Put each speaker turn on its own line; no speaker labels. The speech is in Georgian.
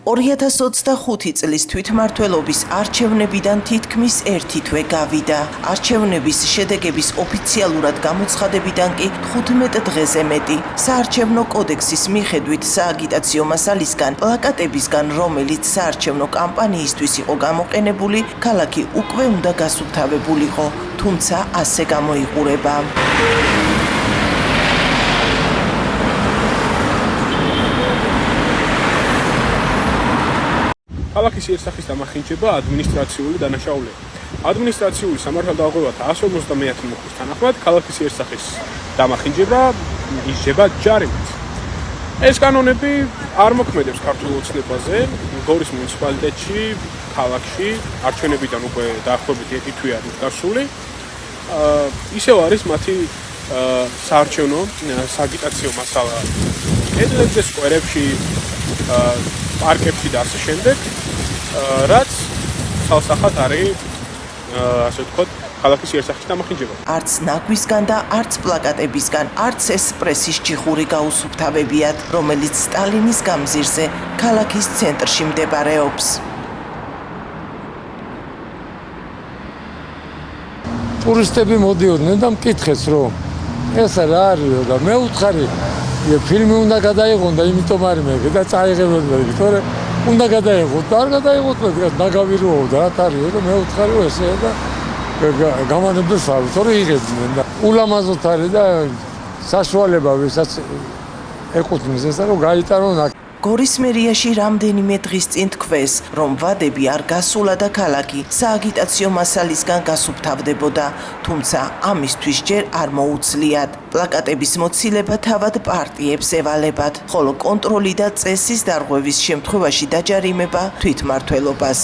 2025 წლის თვითმმართველობის არჩევნებიდან თითქმის 1 თვე გავიდა. არჩევნების შედეგების ოფიციალურად გამოცხადებიდან კი 15 დღეზე მეტი. საარჩევნო კოდექსის მიხედვით სააგიტაციო მასალისგან, პლაკატებისგან, რომელიც საარჩევნო კამპანიისთვის იყო გამოყენებული, ქალაქი უკვე უნდა გასუფთავებულიყო, თუმცა ასე გამოიყურება.
ქალაქის იერსახის დამახინჯება ადმინისტრაციული დანაშაულია. ადმინისტრაციული სამართალდაღურულებათა 150 მოხდის თანახმად, ქალაქის იერსახის დამახინჯება ისჯება ჯარიმით. ეს კანონები არ მოქმედებს ქართულ ოცნებაზე, გორის მუნიციპალიტეტში, ქალაქში, არჩევნებიდან უკვე დაახლოებით 1 თვე არის გასული. ისევ არის მათი საარჩევნო სააგიტაციო მასალა კედლებზე, სკვერებში, პარკებში და ასე შემდეგ, რაც ცალსახად არის, ასე ვთქვათ, ქალაქის იერსახის დამახინჯება.
არც ნაგვისგან და არც პლაკატებისგან, არც ეს პრესის ჭიხური გაუსუფთავებიათ, რომელიც სტალინის გამზირზე ქალაქის ცენტრში მდებარეობს.
ტურისტები მოდიოდნენ და მკითხეს, რომ ეს რა არისო და მე ვუთხარი, ფილმი უნდა გადაიღონ და იმიტომ არის მე და წაიღებოდნენ, თორე უნდა გადაიღოთ და არ გადაიღოთ, დაგავირულო და რა თარიო და მე ვუთხარი, რომ ესე და გამანებდეს ავი, თორე იღებდნენ და ულამაზოდ არის და საშუალება ვისაც ეკუთვნის ესა რომ გაიტარონ აქ.
გორის მერიაში რამდენიმე დღის წინ თქვეს, რომ ვადები არ გასულა და ქალაქი სააგიტაციო მასალისგან გასუფთავდებოდა, თუმცა ამისთვის ჯერ არ მოუცლიათ. პლაკატების მოცილება თავად პარტიებს ევალებათ, ხოლო კონტროლი და წესის დარღვევის შემთხვევაში დაჯარიმება თვითმმართველობას.